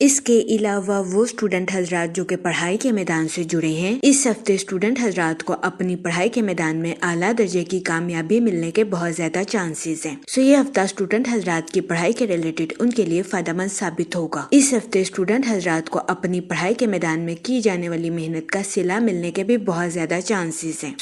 اس کے علاوہ وہ اسٹوڈنٹ حضرات جو کہ پڑھائی کے میدان سے جڑے ہیں، اس ہفتے اسٹوڈنٹ حضرات کو اپنی پڑھائی کے میدان میں اعلیٰ درجے کی کامیابی ملنے کے بہت زیادہ چانسز ہیں۔ یہ ہفتہ اسٹوڈنٹ حضرات کی پڑھائی کے ریلیٹڈ ان کے لیے فائدہ مند ثابت ہوگا۔ اس ہفتے اسٹوڈنٹ حضرات کو اپنی پڑھائی کے میدان میں کی جانے والی محنت کا صلہ ملنے کے بھی بہت زیادہ چانسز ہیں۔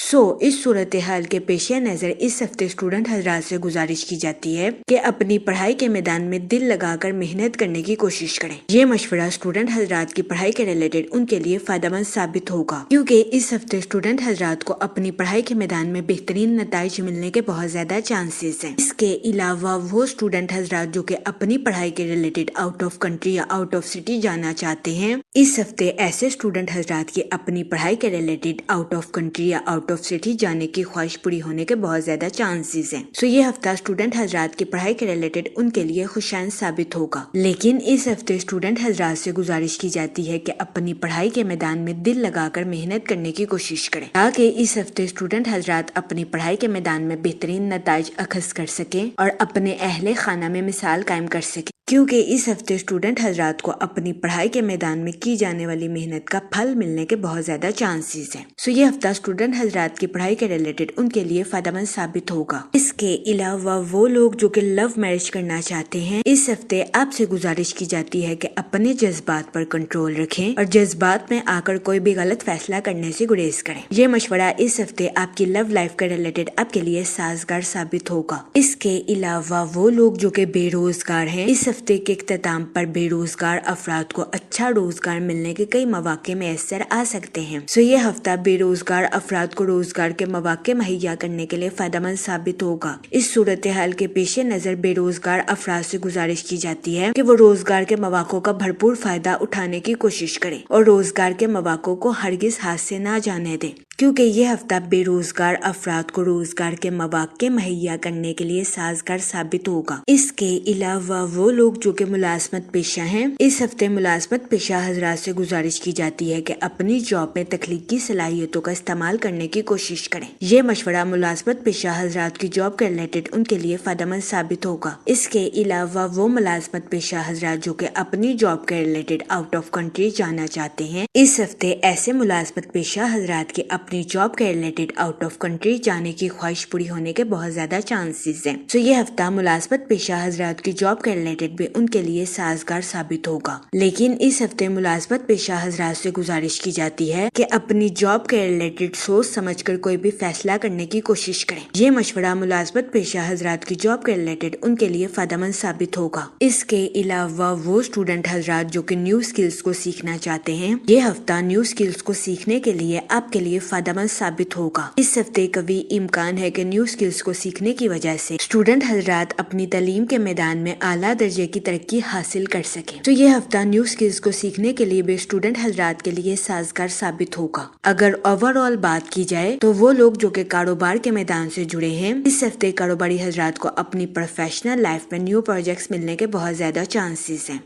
اس صورتحال کے پیش نظر اس ہفتے اسٹوڈنٹ حضرات سے گزارش کی جاتی ہے کہ اپنی پڑھائی کے میدان میں دل لگا کر محنت کرنے کی کوشش کریں۔ یہ مشورہ اسٹوڈنٹ حضرات کی پڑھائی کے ریلیٹڈ ان کے لیے فائدہ مند ثابت ہوگا، کیونکہ اس ہفتے اسٹوڈنٹ حضرات کو اپنی پڑھائی کے میدان میں بہترین نتائج ملنے کے بہت زیادہ چانسز ہیں۔ اس کے علاوہ وہ اسٹوڈنٹ حضرات جو کہ اپنی پڑھائی کے ریلیٹڈ آؤٹ آف کنٹری یا آؤٹ آف سٹی جانا چاہتے ہیں، اس ہفتے ایسے اسٹوڈنٹ حضرات کی اپنی پڑھائی کے ریلیٹڈ آؤٹ آف کنٹری یا آؤٹ آف سٹی جانے کی خواہش پوری ہونے کے بہت زیادہ چانسز ہیں۔ یہ ہفتہ اسٹوڈنٹ حضرات کی پڑھائی کے ریلیٹڈ ان کے لیے خوشائن ثابت ہوگا، لیکن اس ہفتے اسٹوڈنٹ حضرات سے گزارش کی جاتی ہے کہ اپنی پڑھائی کے میدان میں دل لگا کر محنت کرنے کی کوشش کریں، تاکہ اس ہفتے اسٹوڈنٹ حضرات اپنی پڑھائی کے میدان میں بہترین نتائج اخذ کر سکیں اور اپنے اہل خانہ میں مثال قائم کر سکیں، کیونکہ اس ہفتے اسٹوڈنٹ حضرات کو اپنی پڑھائی کے میدان میں کی جانے والی محنت کا پھل ملنے کے بہت زیادہ چانسز ہیں۔ یہ ہفتہ اسٹوڈنٹ حضرات کی پڑھائی کے ریلیٹڈ ان کے لیے فائدہ مند ثابت ہوگا۔ اس کے علاوہ وہ لوگ جو کہ لو میرج کرنا چاہتے ہیں، اس ہفتے آپ سے گزارش کی جاتی ہے کہ اپنے جذبات پر کنٹرول رکھیں اور جذبات میں آ کر کوئی بھی غلط فیصلہ کرنے سے گریز کریں۔ یہ مشورہ اس ہفتے آپ کی لو لائف کے ریلیٹڈ آپ کے لیے سازگار ثابت ہوگا۔ اس کے علاوہ وہ لوگ جو کہ بے روزگار ہیں، اس ہفتے کے اختتام پر بے روزگار افراد کو اچھا روزگار ملنے کے کئی مواقع میسر آ سکتے ہیں۔ یہ ہفتہ بے روزگار افراد کو روزگار کے مواقع مہیا کرنے کے لیے فائدہ مند ثابت ہوگا۔ اس صورتحال کے پیش نظر بے روزگار افراد سے گزارش کی جاتی ہے کہ وہ روزگار کے مواقع کا بھرپور فائدہ اٹھانے کی کوشش کریں اور روزگار کے مواقع کو ہرگز ہاتھ سے نہ جانے دیں، کیونکہ یہ ہفتہ بے روزگار افراد کو روزگار کے مواقع مہیا کرنے کے لیے سازگار ثابت ہوگا۔ اس کے علاوہ وہ لوگ جو کہ ملازمت پیشہ ہیں، اس ہفتے ملازمت پیشہ حضرات سے گزارش کی جاتی ہے کہ اپنی جاب میں تخلیقی صلاحیتوں کا استعمال کرنے کی کوشش کریں۔ یہ مشورہ ملازمت پیشہ حضرات کی جاب کے ریلیٹڈ ان کے لیے فائدہ مند ثابت ہوگا۔ اس کے علاوہ وہ ملازمت پیشہ حضرات جو کہ اپنی جاب کے ریلیٹڈ آؤٹ آف کنٹری جانا چاہتے ہیں، اس ہفتے ایسے ملازمت پیشہ حضرات کے اپنی جاب کے ریلیٹڈ آؤٹ آف کنٹری جانے کی خواہش پوری ہونے کے بہت زیادہ چانسز ہیں۔ یہ ہفتہ ملازمت پیشہ حضرات کی جاب کے ریلیٹڈ بھی ان کے لیے سازگار ثابت ہوگا، لیکن اس ہفتے ملازمت پیشہ حضرات سے گزارش کی جاتی ہے کہ اپنی جاب کے ریلیٹڈ سوچ سمجھ کر کوئی بھی فیصلہ کرنے کی کوشش کریں۔ یہ مشورہ ملازمت پیشہ حضرات کی جاب کے ریلیٹڈ ان کے لیے فائدہ مند ثابت ہوگا۔ اس کے علاوہ وہ اسٹوڈنٹ حضرات جو کہ نیو اسکلز کو سیکھنا چاہتے ہیں، یہ ہفتہ نیو اسکلز کو سیکھنے کے لیے آپ کے لیے فائدہ مند ثابت ہوگا۔ اس ہفتے قوی امکان ہے کہ نیو اسکلز کو سیکھنے کی وجہ سے اسٹوڈنٹ حضرات اپنی تعلیم کے میدان میں اعلیٰ درجے کی ترقی حاصل کر سکیں۔ یہ ہفتہ نیو اسکلز کو سیکھنے کے لیے بھی اسٹوڈنٹ حضرات کے لیے سازگار ثابت ہوگا۔ اگر اوور آل بات کی جائے تو وہ لوگ جو کہ کاروبار کے میدان سے جڑے ہیں، اس ہفتے کاروباری حضرات کو اپنی پروفیشنل لائف میں نیو پروجیکٹس ملنے کے بہت زیادہ چانسز ہیں۔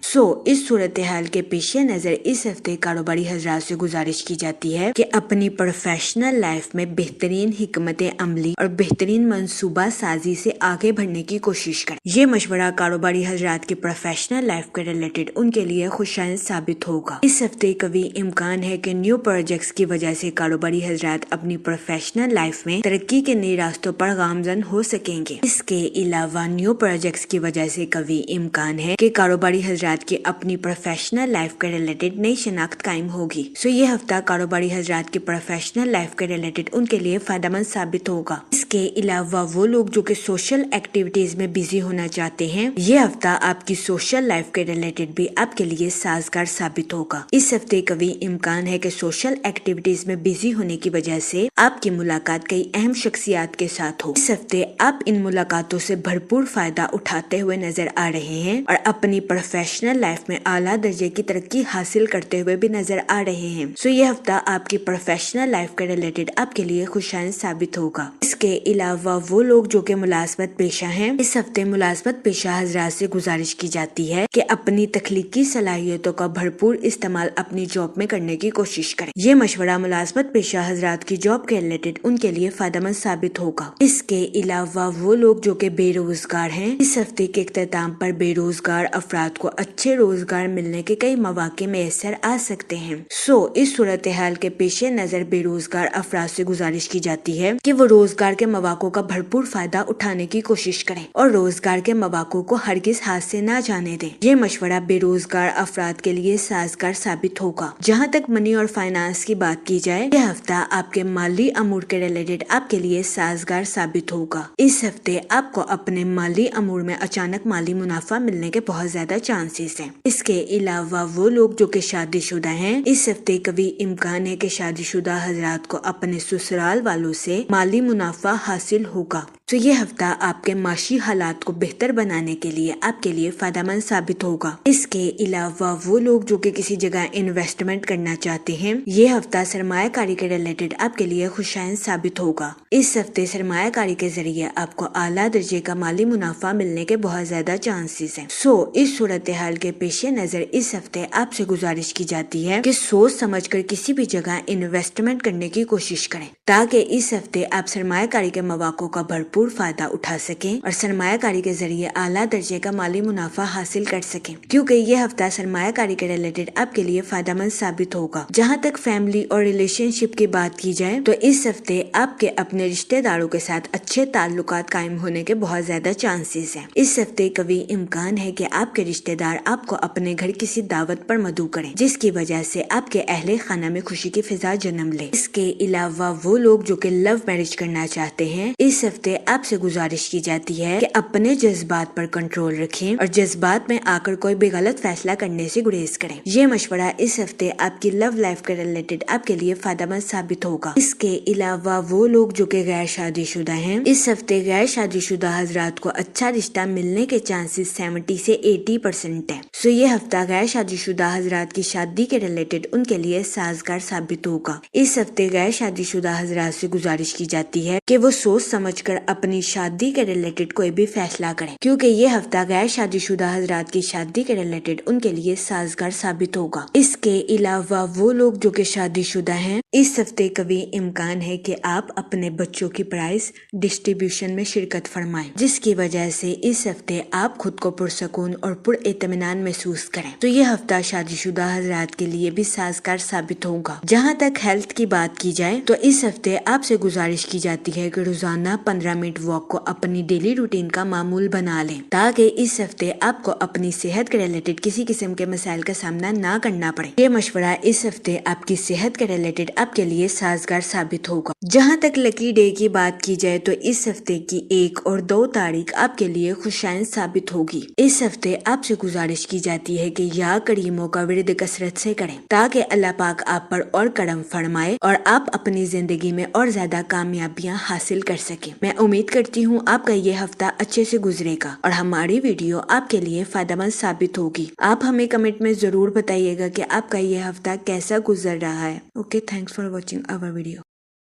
اس صورتحال کے پیش نظر اس ہفتے کاروباری حضرات سے گزارش کی جاتی ہے کہ اپنی پروفیشنل لائف میں بہترین حکمت عملی اور بہترین منصوبہ سازی سے آگے بڑھنے کی کوشش کریں۔ یہ مشورہ کاروباری حضرات کی پروفیشنل لائف کے ریلیٹڈ ان کے لیے خوشائن ثابت ہوگا۔ اس ہفتے قوی امکان ہے کہ نیو پروجیکٹس کی وجہ سے کاروباری حضرات اپنی پروفیشنل لائف میں ترقی کے نئے راستوں پر گامزن ہو سکیں گے۔ اس کے علاوہ نیو پروجیکٹس کی وجہ سے قوی امکان ہے کہ کاروباری حضرات کی اپنی پروفیشنل لائف کے ریلیٹڈ نئی شناخت قائم ہوگی۔ یہ ہفتہ کاروباری حضرات کی پروفیشنل لائف کے ریلیٹڈ ان کے لیے فائدہ مند ثابت ہوگا۔ اس کے علاوہ وہ لوگ جو کہ سوشل ایکٹیویٹیز میں بزی ہونا چاہتے ہیں، یہ ہفتہ آپ کی سوشل لائف کے ریلیٹڈ بھی آپ کے لیے سازگار ثابت ہوگا۔ اس ہفتے قوی امکان ہے کہ سوشل ایکٹیویٹیز میں بزی ہونے کی وجہ سے آپ کی ملاقات کئی اہم شخصیات کے ساتھ ہو۔ اس ہفتے آپ ان ملاقاتوں سے بھرپور فائدہ اٹھاتے ہوئے نظر آ رہے ہیں اور اپنی پروفیشنل لائف میں اعلیٰ درجے کی ترقی حاصل کرتے ہوئے بھی نظر آ رہے ہیں۔ یہ ہفتہ آپ کی پروفیشنل لائف کے ریلیٹڈ آپ کے لیے خوشائن ثابت ہوگا۔ اس کے علاوہ وہ لوگ جو کہ ملازمت پیشہ ہیں، اس ہفتے ملازمت پیشہ حضرات سے گزارش کی جاتی ہے کہ اپنی تخلیقی صلاحیتوں کا بھرپور استعمال اپنی جاب میں کرنے کی کوشش کریں۔ یہ مشورہ ملازمت پیشہ حضرات کی جاب کے ریلیٹڈ ان کے لیے فائدہ مند ثابت ہوگا۔ اس کے علاوہ وہ لوگ جو کہ بے روزگار ہیں، اس ہفتے کے اختتام پر بے روزگار افراد کو اچھے روزگار ملنے کے کئی مواقع میسر آ سکتے ہیں۔ اس صورتحال کے پیش نظر بے روزگار افراد سے گزارش کی جاتی ہے کہ وہ روزگار کے مواقع کا بھرپور فائدہ اٹھانے کی کوشش کریں اور روزگار کے مواقع کو ہرگز ہاتھ سے نہ جانے دیں۔ یہ مشورہ بے روزگار افراد کے لیے سازگار ثابت ہوگا۔ جہاں تک منی اور فائنانس کی بات کی جائے، یہ ہفتہ آپ کے مالی امور کے ریلیٹڈ آپ کے لیے سازگار ثابت ہوگا۔ اس ہفتے آپ کو اپنے مالی امور میں اچانک مالی منافع ملنے کے بہت زیادہ چانسز ہیں۔ اس کے علاوہ وہ لوگ جو کہ شادی شدہ ہیں، اس ہفتے قوی امکان ہے کہ شادی شدہ حضرات کو اپنے سسرال والوں سے مالی منافع حاصل ہوگا۔ یہ ہفتہ آپ کے معاشی حالات کو بہتر بنانے کے لیے آپ کے لیے فائدہ مند ثابت ہوگا۔ اس کے علاوہ وہ لوگ جو کہ کسی جگہ انویسٹمنٹ کرنا چاہتے ہیں، یہ ہفتہ سرمایہ کاری کے ریلیٹڈ آپ کے لیے خوشائن ثابت ہوگا۔ اس ہفتے سرمایہ کاری کے ذریعے آپ کو اعلیٰ درجے کا مالی منافع ملنے کے بہت زیادہ چانسز ہیں۔ اس صورتحال کے پیش نظر اس ہفتے آپ سے گزارش کی جاتی ہے کہ سوچ سمجھ کر کسی بھی جگہ انویسٹمنٹ کرنے کی کوشش کریں تاکہ اس ہفتے آپ سرمایہ کاری کے مواقع کا بھرپور فائدہ اٹھا سکیں اور سرمایہ کاری کے ذریعے اعلیٰ درجے کا مالی منافع حاصل کر سکیں، کیونکہ یہ ہفتہ سرمایہ کاری کے ریلیٹڈ آپ کے لیے فائدہ مند ثابت ہوگا۔ جہاں تک فیملی اور ریلیشن شپ کی بات کی جائے تو اس ہفتے آپ کے اپنے رشتہ داروں کے ساتھ اچھے تعلقات قائم ہونے کے بہت زیادہ چانسز ہیں۔ اس ہفتے قوی امکان ہے کہ آپ کے رشتہ دار آپ کو اپنے گھر کسی دعوت پر مدعو کریں، جس کی وجہ سے آپ کے اہل خانہ میں خوشی کی فضا جنم لے۔ اس کے علاوہ وہ لوگ جو کہ لو میرج کرنا چاہتے ہیں، اس ہفتے آپ سے گزارش کی جاتی ہے کہ اپنے جذبات پر کنٹرول رکھیں اور جذبات میں آ کر کوئی بھی غلط فیصلہ کرنے سے گریز کریں۔ یہ مشورہ اس ہفتے آپ کی لو لائف کے ریلیٹڈ آپ کے لیے فائدہ مند ثابت ہوگا۔ اس کے علاوہ وہ لوگ جو کہ غیر شادی شدہ ہیں، اس ہفتے غیر شادی شدہ حضرات کو اچھا رشتہ ملنے کے چانسز 70 سے 80% ہیں۔ یہ ہفتہ غیر شادی شدہ حضرات کی شادی کے ریلیٹڈ ان کے لیے سازگار ثابت ہوگا۔ اس ہفتے غیر شادی شدہ حضرات سے گزارش کی جاتی ہے کہ وہ سوچ سمجھ کر اپنی شادی کے ریلیٹڈ کوئی بھی فیصلہ کریں، کیونکہ یہ ہفتہ غیر شادی شدہ حضرات کی شادی کے ریلیٹڈ ان کے لیے سازگار ثابت ہوگا۔ اس کے علاوہ وہ لوگ جو کہ شادی شدہ ہیں، اس ہفتے قوی امکان ہے کہ آپ اپنے بچوں کی پرائز ڈسٹریبیوشن میں شرکت فرمائیں، جس کی وجہ سے اس ہفتے آپ خود کو پرسکون اور پر اطمینان محسوس کریں۔ یہ ہفتہ شادی شدہ حضرات کے لیے بھی سازگار ثابت ہوگا۔ جہاں تک ہیلتھ کی بات کی جائے تو اس ہفتے آپ سے گزارش کی جاتی ہے کہ روزانہ 15 منٹ واک کو اپنی ڈیلی روٹین کا معمول بنا لیں تاکہ اس ہفتے آپ کو اپنی صحت کے ریلیٹڈ کسی قسم کے مسائل کا سامنا نہ کرنا پڑے۔ یہ مشورہ اس ہفتے آپ کی صحت کے ریلیٹڈ آپ کے لیے سازگار ثابت ہوگا۔ جہاں تک لکی ڈے کی بات کی جائے تو اس ہفتے کی 1 اور 2 تاریخ آپ کے لیے خوشائن ثابت ہوگی۔ اس ہفتے آپ سے گزارش کی جاتی ہے کہ یا کریموں کا ورد کثرت سے کریں تاکہ اللہ پاک آپ پر اور کرم فرمائے اور آپ اپنی زندگی میں اور زیادہ کامیابیاں حاصل کر سکیں۔ میں امید کرتی ہوں آپ کا یہ ہفتہ اچھے سے گزرے گا اور ہماری ویڈیو آپ کے لیے فائدہ مند ثابت ہوگی۔ آپ ہمیں کمنٹ میں ضرور بتائیے گا کہ آپ کا یہ ہفتہ کیسا گزر رہا ہے۔ Okay, thanks for watching our video.